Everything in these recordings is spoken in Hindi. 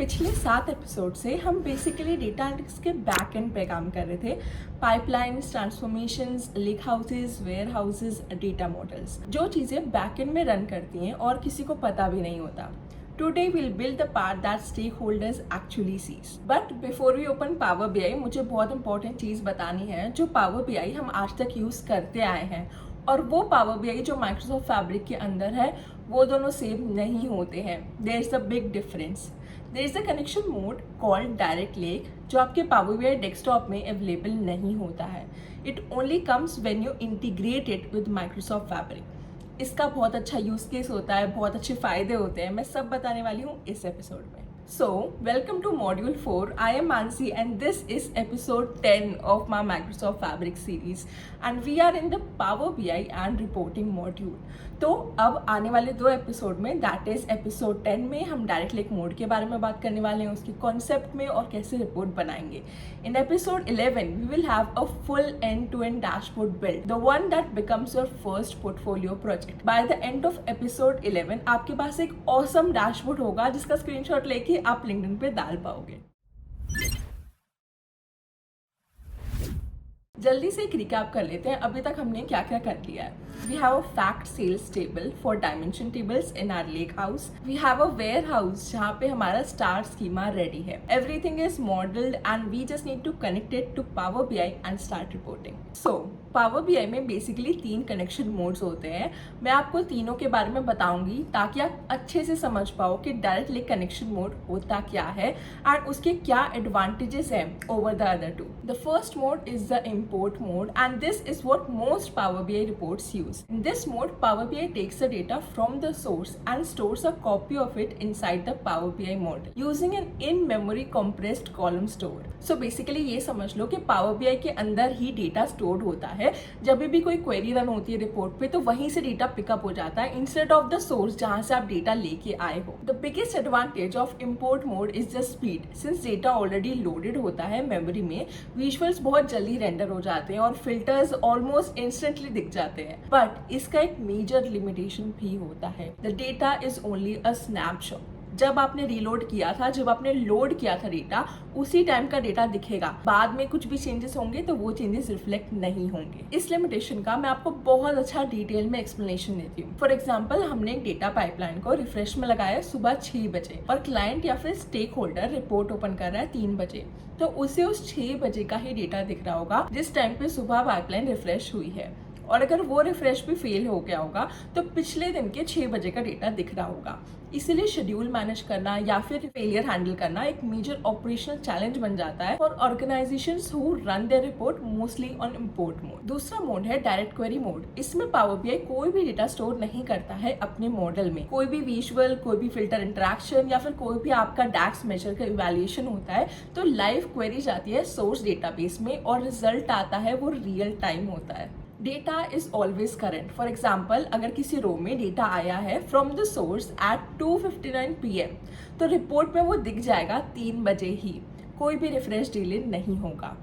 पिछले 7 एपिसोड से हम बेसिकली डेटा एनालिटिक्स के बैक एंड पे काम कर रहे थे। Pipelines, transformations, lakehouses, warehouses, data models, जो चीज़ें बैक एंड में रन करती हैं और किसी को पता भी नहीं होता। Today we'll build the part that stakeholders actually sees. But before we open Power BI, मुझे बहुत इंपॉर्टेंट चीज़ बतानी है। जो Power BI हम आज तक यूज़ करते आए हैं और वो Power BI जो Microsoft Fabric के अंदर है, वो दोनों सेम नहीं होते हैं। There is a big difference. There is a connection mode called Direct Lake जो आपके Power BI डेस्कटॉप में अवेलेबल नहीं होता है। It only comes when you integrate it with Microsoft Fabric. इसका बहुत अच्छा यूज़ केस होता है, बहुत अच्छे फ़ायदे होते हैं, मैं सब बताने वाली हूँ इस एपिसोड में। So, welcome to Module 4. I am Mansi and this is episode 10 of my Microsoft Fabric series and we are in the Power BI and Reporting module. तो अब आने वाले 2 एपिसोड में, दैट इज एपिसोड 10 में, हम डायरेक्ट लेक मोड के बारे में बात करने वाले हैं, उसके कॉन्सेप्ट में और कैसे रिपोर्ट बनाएंगे। In episode 11 we will have a full end to end dashboard build, the one that becomes your first portfolio project. By the end of episode 11 आपके पास एक ऑसम डैशबोर्ड होगा जिसका स्क्रीनशॉट लेके आप लिंक्डइन पे डाल पाओगे। जल्दी से एक रिकैप कर लेते हैं अभी तक हमने क्या क्या कर लिया है। We have a fact sales table for dimension tables in our lakehouse. We have a warehouse जहाँ पे हमारा स्टार स्कीमा रेडी है। Everything is modelled and we just need to connect it to Power BI and start reporting. So Power BI में बेसिकली 3 कनेक्शन मोड्स होते हैं। मैं आपको तीनों के बारे में बताऊंगी ताकि आप अच्छे से समझ पाओ कि डायरेक्ट लिंक कनेक्शन मोड होता क्या है एंड उसके क्या एडवांटेजेस हैं over the other two. The first mode is the import mode and this is what most Power BI reports use. In this mode, Power BI takes the data from the source and stores a copy of it inside the Power BI model using an in-memory compressed column store. So basically ये समझ लो कि Power BI के अंदर ही डेटा स्टोर्ड होता है। जब भी कोई क्वेरी रन होती है रिपोर्ट पे तो वहीं से डेटा पिकअप हो जाता है इंस्टेड ऑफ द सोर्स जहाँ से आप डेटा लेके आए हो। The biggest advantage of import mode is the speed. Since data already loaded होता है मेमोरी में, विजुअल्स बहुत जल्दी रेंडर हो जाते हैं और फिल्टर्स ऑलमोस्ट इंस्टेंटली दिख जाते हैं। बट इसका एक मेजर लिमिटेशन भी होता है। The data is only a snapshot. जब आपने रीलोड किया था, जब आपने लोड किया था डेटा, उसी टाइम का डेटा दिखेगा। बाद में कुछ भी चेंजेस होंगे तो वो चेंजेस रिफ्लेक्ट नहीं होंगे। इस लिमिटेशन का मैं आपको बहुत अच्छा डिटेल में एक्सप्लेनेशन देती हूँ। फॉर एग्जाम्पल, हमने एक डेटा पाइपलाइन को रिफ्रेश में लगाया सुबह 6 बजे और क्लाइंट या फिर स्टेक होल्डर रिपोर्ट ओपन कर रहा है 3 बजे, तो उसे उस 6 बजे का ही डेटा दिख रहा होगा जिस टाइम पे सुबह पाइपलाइन रिफ्रेश हुई है। और अगर वो रिफ्रेश भी फेल हो गया होगा तो पिछले दिन के 6 बजे का डेटा दिख रहा होगा। इसीलिए शेड्यूल मैनेज करना या फिर फेलियर हैंडल करना एक मेजर ऑपरेशनल चैलेंज बन जाता है for organisations who run there report mostly on import mode. दूसरा मोड है डायरेक्ट क्वेरी मोड। इसमें पावर बीआई कोई भी डेटा स्टोर नहीं करता है अपने मॉडल में। कोई भी विजुअल, कोई भी फिल्टर इंटरेक्शन या फिर कोई भी आपका डैक्स मेजर का इवैल्यूएशन होता है तो लाइव क्वेरी जाती है सोर्स डेटाबेस में और रिजल्ट आता है वो रियल टाइम होता है। Data is always current. For example, अगर किसी रो में डेटा आया है from the source at 2:59 PM तो रिपोर्ट में वो दिख जाएगा 3 बजे ही। कोई भी रिफ्रेश डिले नहीं होगा।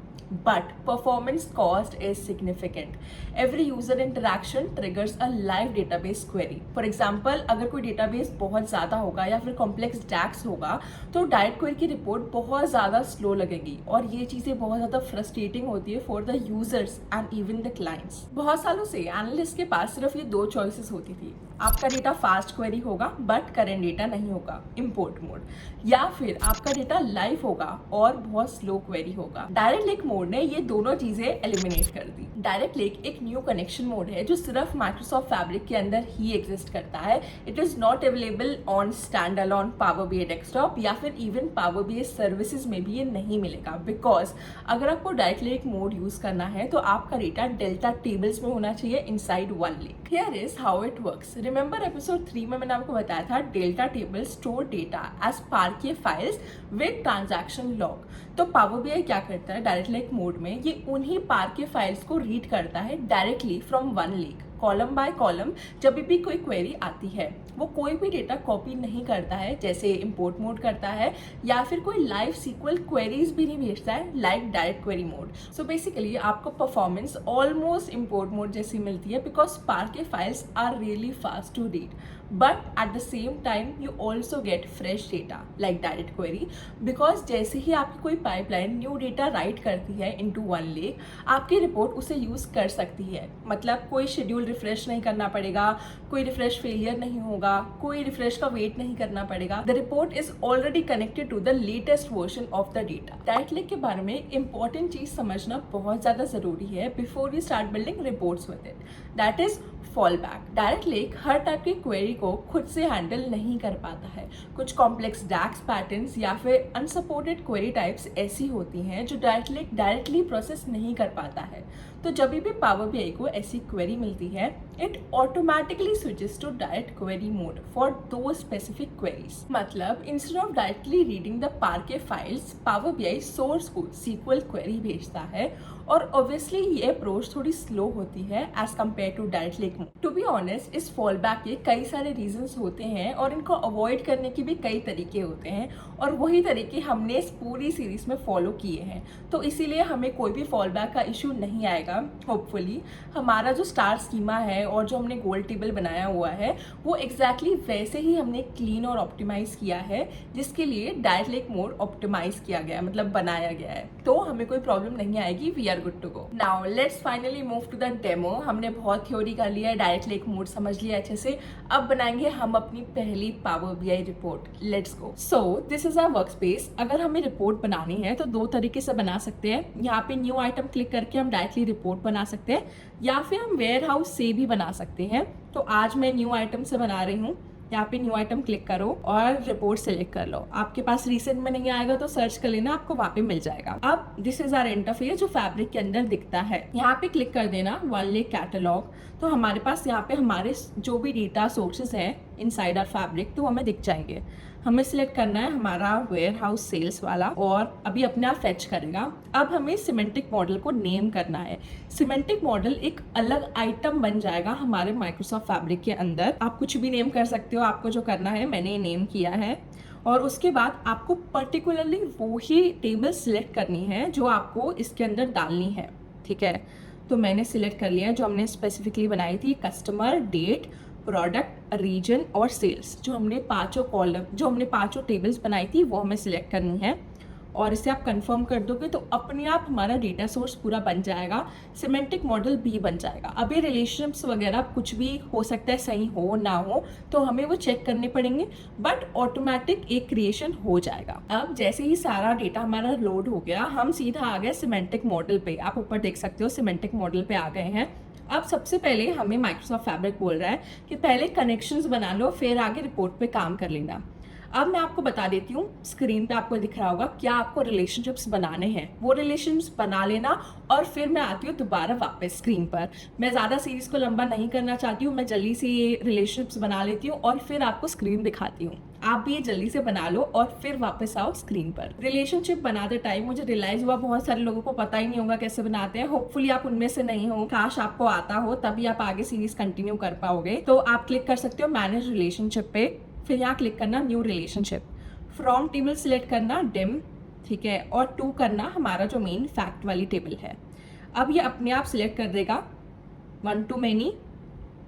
But performance cost is significant. Every user interaction triggers a live database query. For example, अगर कोई database बहुत ज़्यादा होगा या फिर complex DAX होगा तो डायरेक्ट क्वेरी की रिपोर्ट बहुत ज़्यादा स्लो लगेगी और ये चीज़ें बहुत ज़्यादा फ्रस्ट्रेटिंग होती है for the users and even the clients. बहुत सालों से एनालिस्ट के पास सिर्फ ये 2 चॉइसेस होती थी। आपका डेटा फास्ट क्वेरी होगा बट करेंट डेटा नहीं होगा, इम्पोर्ट मोड, या फिर आपका डेटा लाइव होगा और बहुत स्लो क्वेरी होगा। डायरेक्ट लिंक मोड ने ये दोनों चीजें एलिमिनेट कर दी। डायरेक्ट लिंक एक न्यू कनेक्शन मोड है जो सिर्फ माइक्रोसॉफ्ट फैब्रिक के अंदर ही एग्जिस्ट करता है। It is not available on stand alone power BI desktop या फिर इवन पावर बीआई सर्विसेज में भी ये नहीं मिलेगा। बिकॉज अगर आपको डायरेक्ट लिंक मोड यूज करना है तो आपका डेटा डेल्टा टेबल्स में होना चाहिए inside one link. Here is how it works. Remember episode 3 में मैंने आपको बताया था delta table store data as parquet files with transaction log. तो पावर बीआई क्या करता है डायरेक्ट लिंक मोड में, ये उन्हीं पार्के फाइल्स को रीड करता है directly from one link, column by column. जब भी कोई क्वेरी आती है वो कोई भी डेटा कॉपी नहीं करता है जैसे इंपोर्ट मोड करता है, या फिर कोई लाइव सीक्वल क्वेरीज भी नहीं भेजता है like direct query mode. So basically आपको परफॉर्मेंस ऑलमोस्ट इंपोर्ट मोड जैसी मिलती है because parquet files are really fast to read. But at the same time you also get fresh data like direct query, because जैसे ही आपकी कोई पाइपलाइन न्यू डेटा राइट करती है इनटू वन लेक, आपकी रिपोर्ट उसे यूज़ कर सकती है। मतलब कोई शेड्यूल रिफ्रेश नहीं करना पड़ेगा, कोई रिफ्रेश फेलियर नहीं होगा, कोई रिफ्रेश का वेट नहीं करना पड़ेगा। The report is already connected to the latest version of the data. Direct lake के बारे में इंपॉर्टेंट चीज समझना बहुत ज़्यादा ज़रूरी है before you start building reports with it, that is fall back. Direct lake her type की क्वेरी को खुद से हैंडल नहीं कर पाता है। कुछ कॉम्प्लेक्स डैक्स पैटर्न्स या फिर अनसपोर्टेड क्वेरी टाइप्स ऐसी होती हैं जो डायरेक्ट लेक डायरेक्टली प्रोसेस नहीं कर पाता है। तो जब भी पावर बीआई को ऐसी क्वेरी मिलती है, it automatically switches to direct query mode for दो स्पेसिफिक क्वेरीज। मतलब instead of directly reading the parquet files, Power BI source को सीक्वल क्वेरी भेजता है, और ऑब्वियसली ये अप्रोच थोड़ी स्लो होती है as compare to direct lake mode. To be honest, इस फॉल बैक के कई सारे रीजंस होते हैं और इनको अवॉइड करने के भी कई तरीके होते हैं, और वही तरीके हमने इस पूरी सीरीज में फॉलो किए हैं। तो इसीलिए हमें कोई भी फॉल बैक का इशू नहीं आएगा। होपफुली हमारा जो स्टार स्कीमा है और जो हमने गोल टेबल बनाया हुआ है वो एग्जैक्टली वैसे ही हमने क्लीन और ऑप्टिमाइज किया है, जिसके लिए डायरेक्ट लेक मोड ऑप्टिमाइज किया गया है, मतलब बनाया गया है। तो हमें कोई प्रॉब्लम नहीं आएगी, we are good to go. Now let's finally move to the demo. हमने बहुत थ्योरी कर लिया है, डायरेक्ट लेक मोड समझ लिया अच्छे से। अब बनाएंगे हम अपनी पहली Power BI report. Let's go. So this is our workspace. अगर हमें रिपोर्ट बनानी है तो दो तरीके से बना सकते हैं। यहाँ पे न्यू आइटम क्लिक करके हम डायरेक्टली रिपोर्ट बना सकते हैं, या फिर हम वेयर हाउस से भी बना सकते हैं। तो आज मैं न्यू आइटम से बना रही हूँ। यहाँ पे न्यू आइटम क्लिक करो और रिपोर्ट सेलेक्ट कर लो। आपके पास रिसेंट में नहीं आएगा तो सर्च कर लेना, आपको वहाँ पे मिल जाएगा। अब दिस इज आवर इंटरफेस जो फैब्रिक के अंदर दिखता है। यहाँ पे क्लिक कर देना वन लेक कैटलॉग। तो हमारे पास यहाँ पे हमारे जो भी डेटा सोर्सेज हैं इनसाइड आवर फैब्रिक, तो हमें दिख जाएंगे। हमें सिलेक्ट करना है हमारा वेयर हाउस सेल्स वाला, और अभी अपने आप फेच करेगा। अब हमें सिमेंटिक मॉडल को नेम करना है। सिमेंटिक मॉडल एक अलग आइटम बन जाएगा हमारे माइक्रोसॉफ्ट फैब्रिक के अंदर। आप कुछ भी नेम कर सकते हो, आपको जो करना है। मैंने नेम किया है, और उसके बाद आपको पर्टिकुलरली वो ही टेबल सिलेक्ट करनी है जो आपको इसके अंदर डालनी है। ठीक है, तो मैंने सिलेक्ट कर लिया जो हमने स्पेसिफिकली बनाई थी, कस्टमर, डेट, प्रोडक्ट, रीजन और सेल्स। जो हमने पांचों टेबल्स बनाई थी वो हमें सिलेक्ट करनी है, और इसे आप कंफर्म कर दोगे तो अपने आप हमारा डेटा सोर्स पूरा बन जाएगा, सिमेंटिक मॉडल भी बन जाएगा। अब ये रिलेशनशिप्स वगैरह कुछ भी हो सकता है, सही हो ना हो, तो हमें वो चेक करने पड़ेंगे, बट ऑटोमेटिक एक क्रिएशन हो जाएगा। अब जैसे ही सारा डेटा हमारा लोड हो गया, हम सीधा आ गए सिमेंटिक मॉडल पे। आप ऊपर देख सकते हो सिमेंटिक मॉडल पे आ गए हैं। अब सबसे पहले हमें माइक्रोसॉफ्ट फैब्रिक बोल रहा है कि पहले कनेक्शंस बना लो, फिर आगे रिपोर्ट पे काम कर लेना। अब मैं आपको बता देती हूँ, स्क्रीन पे आपको दिख रहा होगा क्या आपको रिलेशनशिप्स बनाने हैं। वो रिलेशनशिप्स बना लेना, और फिर मैं आती हूँ दोबारा वापस स्क्रीन पर। मैं ज़्यादा सीरीज को लंबा नहीं करना चाहती हूँ, मैं जल्दी से ये रिलेशनशिप्स बना लेती हूँ और फिर आपको स्क्रीन दिखाती हूँ। आप भी ये जल्दी से बना लो और फिर वापस आओ स्क्रीन पर। रिलेशनशिप बनाते टाइम मुझे रियलाइज हुआ बहुत सारे लोगों को पता ही नहीं होगा कैसे बनाते हैं। होपफुली आप उनमें से नहीं हो, काश आपको आता हो, तभी आप आगे सीरीज कंटिन्यू कर पाओगे। तो आप क्लिक कर सकते हो मैनेज रिलेशनशिप पे, फिर यहाँ क्लिक करना new relationship, from table select करना डिम, ठीक है, और टू करना हमारा जो मेन फैक्ट वाली टेबल है। अब ये अपने आप सिलेक्ट कर देगा one two many,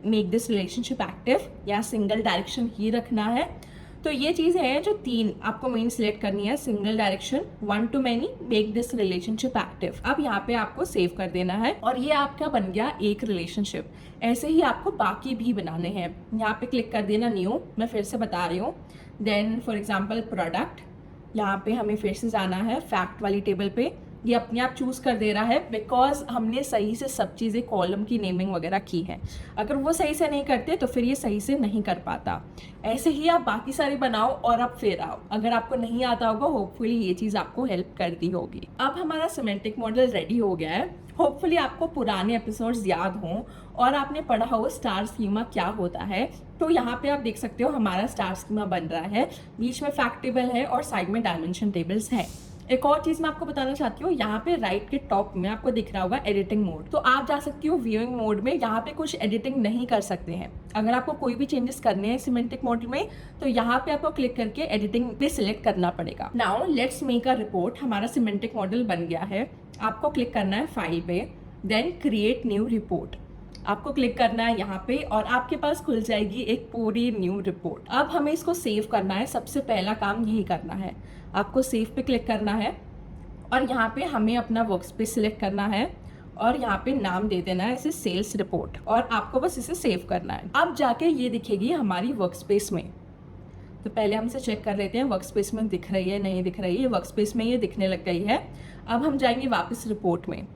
make this relationship active, या सिंगल डायरेक्शन ही रखना है। तो ये चीज़ है जो तीन आपको मेन सिलेक्ट करनी है, single direction, one two many, make this relationship active. अब यहाँ पे आपको सेव कर देना है, और ये आपका बन गया एक रिलेशनशिप। ऐसे ही आपको बाकी भी बनाने हैं। यहाँ पे क्लिक कर देना न्यू, मैं फिर से बता रही हूँ। देन फॉर एग्जाम्पल प्रोडक्ट, यहाँ पे हमें फिर से जाना है फैक्ट वाली टेबल पे। ये अपने आप चूज कर दे रहा है बिकॉज हमने सही से सब चीज़ें कॉलम की नेमिंग वगैरह की है। अगर वो सही से नहीं करते तो फिर ये सही से नहीं कर पाता। ऐसे ही आप बाकी सारी बनाओ और अब फिर आओ। अगर आपको नहीं आता होगा, होपफुली ये चीज़ आपको हेल्प करती होगी। अब हमारा सिमेंटिक मॉडल रेडी हो गया है। होपफुली आपको पुराने एपिसोड्स याद हों और आपने पढ़ा हो स्टार स्कीमा क्या होता है। तो यहाँ पे आप देख सकते हो हमारा स्टार स्कीमा बन रहा है, बीच में फैक्ट टेबल है और साइड में डायमेंशन टेबल्स है। एक और चीज़ मैं आपको बताना चाहती हूँ, यहाँ पे राइट के टॉप में आपको दिख रहा होगा एडिटिंग मोड। तो आप जा सकती हो व्यूइंग मोड में, यहाँ पे कुछ एडिटिंग नहीं कर सकते हैं। अगर आपको कोई भी चेंजेस करने हैं सिमेंटिक मॉडल में तो यहाँ पे आपको क्लिक करके एडिटिंग पे सिलेक्ट करना पड़ेगा। Now let's make a report. हमारा सिमेंटिक मॉडल बन गया है। आपको क्लिक करना है फाइल पे, देन क्रिएट न्यू रिपोर्ट। आपको क्लिक करना है यहाँ पे और आपके पास खुल जाएगी एक पूरी न्यू रिपोर्ट। अब हमें इसको सेव करना है, सबसे पहला काम यही करना है, आपको सेव पे क्लिक करना है और यहाँ पे हमें अपना वर्क स्पेस सिलेक्ट करना है और यहाँ पे नाम दे देना है इसे सेल्स रिपोर्ट और आपको बस इसे सेव करना है। अब जाके ये दिखेगी हमारी वर्क स्पेस में। तो पहले हम इसे चेक कर लेते हैं वर्क स्पेस में दिख रही है नहीं दिख रही है। वर्क स्पेस में ये दिखने लग गई है। अब हम जाएंगे वापस रिपोर्ट में।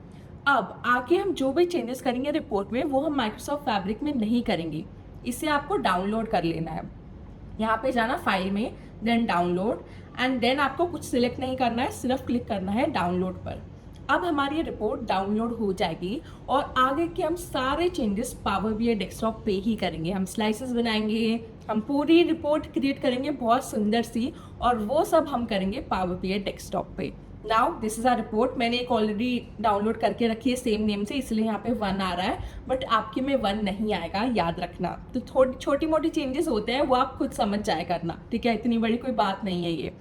अब आके हम जो भी चेंजेस करेंगे रिपोर्ट में वो हम माइक्रोसॉफ्ट फैब्रिक में नहीं करेंगे, इसे आपको डाउनलोड कर लेना है। यहाँ पे जाना फाइल में, देन डाउनलोड एंड देन आपको कुछ सिलेक्ट नहीं करना है, सिर्फ क्लिक करना है डाउनलोड पर। अब हमारी ये रिपोर्ट डाउनलोड हो जाएगी और आगे के हम सारे चेंजेस पावर बीआई डेस्कटॉप पे ही करेंगे। हम स्लाइसेस बनाएंगे, हम पूरी रिपोर्ट क्रिएट करेंगे बहुत सुंदर सी, और वो सब हम करेंगे पावर बीआई डेस्कटॉप पे। Now this is R report. मैंने एक ऑलरेडी डाउनलोड करके रखी है सेम नेम से, इसलिए यहाँ पे 1 आ रहा है, बट आपके में 1 नहीं आएगा, याद रखना। तो थोड़ी छोटी मोटी चेंजेस होते हैं वो आप खुद समझ जाया करना, ठीक है, इतनी बड़ी कोई बात नहीं है ये।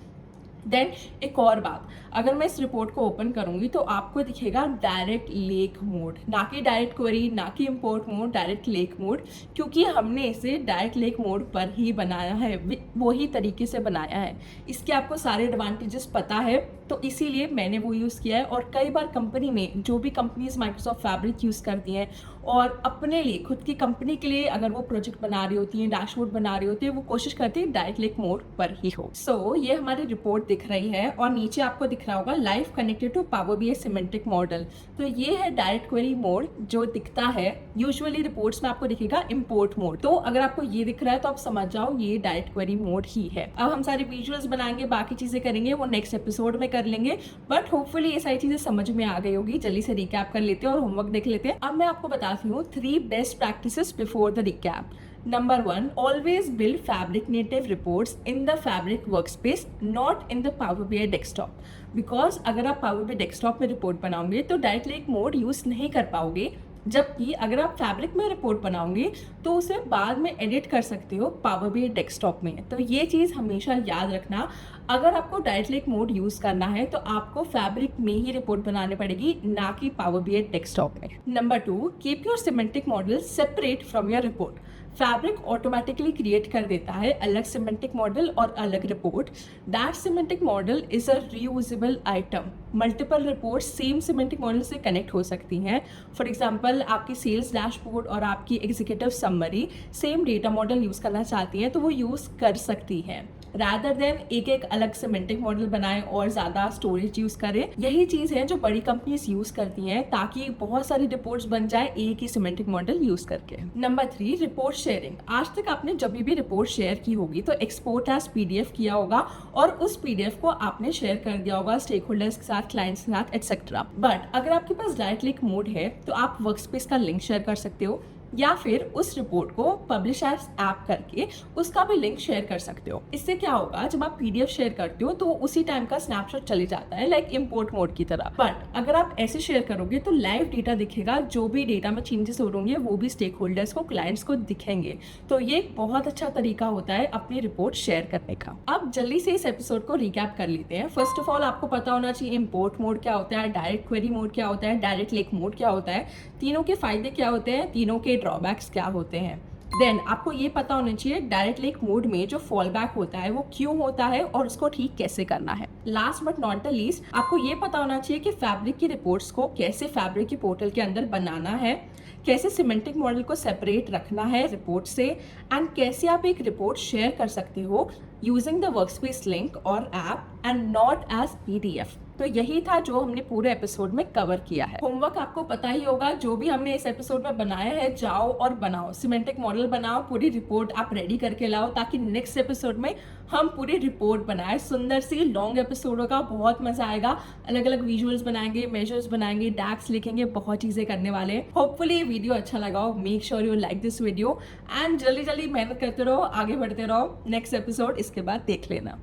देन एक और बात, अगर मैं इस रिपोर्ट को ओपन करूंगी तो आपको दिखेगा डायरेक्ट लेक मोड, ना कि डायरेक्ट क्वेरी, ना कि import mode, direct lake mode, क्योंकि हमने इसे डायरेक्ट लेक मोड पर ही बनाया है, वही तरीके से बनाया है। इसके आपको सारे एडवांटेजेस पता है, तो इसीलिए मैंने वो यूज़ किया है। और कई बार कंपनी में जो भी कंपनीज माइक्रोसॉफ्ट फैब्रिक यूज़ करती हैं और अपने लिए खुद की कंपनी के लिए अगर वो प्रोजेक्ट बना रही होती हैं, डैशबोर्ड बना रही होती है, वो कोशिश करती है डायरेक्ट लेक मोड पर ही हो। सो ये हमारी रिपोर्ट दिख रही है और नीचे आपको दिख रहा होगा live connected to Power BI semantic model. तो ये है डायरेक्ट क्वेरी मोड जो दिखता है, यूजुअली रिपोर्ट्स में आपको दिखेगा इंपोर्ट मोड। तो अगर आपको ये दिख रहा है तो आप समझ जाओ ये डायरेक्ट क्वेरी मोड ही है। अब हम सारे विजुअल्स बनाएंगे, बाकी चीजें करेंगे वो नेक्स्ट एपिसोड में कर लेंगे, बट होपफुली ये सारी चीजें समझ में आ गई होगी। जल्दी से रिकैप कर लेते हैं और होमवर्क देख लेते हैं। अब मैं आपको बताती हूँ 3 best practices before the recap. Number 1, always build Fabric native reports in the Fabric workspace, not in the Power BI desktop. Because अगर आप Power BI desktop में रिपोर्ट बनाओगे तो डायरेक्ट लेक मोड यूज़ नहीं कर पाओगे, जबकि अगर आप फैब्रिक में रिपोर्ट बनाओगे तो उसे बाद में एडिट कर सकते हो पावर बीआई डेस्कटॉप में। तो ये चीज़ हमेशा याद रखना, अगर आपको डायरेक्ट लेक मोड यूज़ करना है तो आपको फैब्रिक में ही रिपोर्ट बनानी पड़ेगी, ना कि पावर बीआई डेस्कटॉप में। Number 2, keep your semantic model separate from your report. Fabric automatically create कर देता है अलग सिमेंटिक मॉडल और अलग report. That semantic model is a reusable item. Multiple report same semantic model से कनेक्ट हो सकती हैं। फॉर एग्जांपल आपकी सेल्स डैशबोर्ड और आपकी executive summary same data model use करना चाहती हैं तो वो यूज़ कर सकती हैं, रादर देन एक एक अलग सिमेंटिक मॉडल बनाएं और ज़्यादा स्टोरेज यूज़ करें। यही चीज़ है जो बड़ी कंपनीज यूज़ करती हैं ताकि बहुत सारी रिपोर्ट्स बन जाए एक ही सिमेंटिक मॉडल यूज़ करके। Number 3, report sharing. आज तक आपने जब भी रिपोर्ट शेयर की होगी तो एक्सपोर्ट एज पीडीएफ किया होगा और उस पीडीएफ को आपने शेयर कर दिया होगा स्टेक होल्डर्स के साथ, क्लाइंट्स के साथ, एटसेट्रा। बट अगर आपके पास डायरेक्ट लिंक मोड है तो आप वर्कस्पेस का लिंक शेयर कर सकते हो या फिर उस रिपोर्ट को पब्लिश एज ऐप करके उसका भी लिंक शेयर कर सकते हो। इससे क्या होगा, जब आप पीडीएफ शेयर करते हो तो उसी टाइम का स्नैपशॉट चले जाता है, लाइक इंपोर्ट मोड की तरह। बट अगर आप ऐसे शेयर करोगे तो लाइव डेटा दिखेगा, जो भी डेटा में चेंजेस हो रहे वो भी स्टेक होल्डर्स को, क्लाइंट्स को दिखेंगे। तो ये एक बहुत अच्छा तरीका होता है अपनी रिपोर्ट शेयर करने का। अब जल्दी से इस एपिसोड को रिकैप कर लेते हैं। फर्स्ट ऑफ ऑल आपको पता होना चाहिए इंपोर्ट मोड क्या होता है, डायरेक्ट क्वेरी मोड क्या होता है, डायरेक्ट लेक मोड क्या होता है, तीनों के फायदे क्या होते हैं, तीनों के ड्रॉबैक्स क्या होते हैं। देन आपको ये पता होना चाहिए डायरेक्ट लिंक मोड में जो फॉल बैक होता है वो क्यों होता है और उसको ठीक कैसे करना है। Last but not the least आपको ये पता होना चाहिए कि फैब्रिक की रिपोर्ट्स को कैसे फैब्रिक की पोर्टल के अंदर बनाना है, कैसे सिमेंटिक मॉडल को सेपरेट रखना है रिपोर्ट से, एंड कैसे आप एक रिपोर्ट शेयर कर सकते हो यूजिंग द वर्कस्पेस लिंक और app and not as PDF. तो यही था जो हमने पूरे एपिसोड में कवर किया है। होमवर्क आपको पता ही होगा, जो भी हमने इस एपिसोड में बनाया है, जाओ और बनाओ, सिमेंटिक मॉडल बनाओ, पूरी रिपोर्ट आप रेडी करके लाओ ताकि नेक्स्ट एपिसोड में हम पूरी रिपोर्ट बनाए। सुंदर सी लॉन्ग एपिसोड होगा, बहुत मजा आएगा। अलग अलग विजुअल्स बनाएंगे, मेजर्स बनाएंगे, डैक्स लिखेंगे, बहुत चीजें करने वाले हैं। होपफुली ये वीडियो अच्छा लगा हो। Make sure you like this video and जल्दी जल्दी मेहनत करते रहो, आगे बढ़ते रहो। नेक्स्ट एपिसोड इसके बाद देख लेना।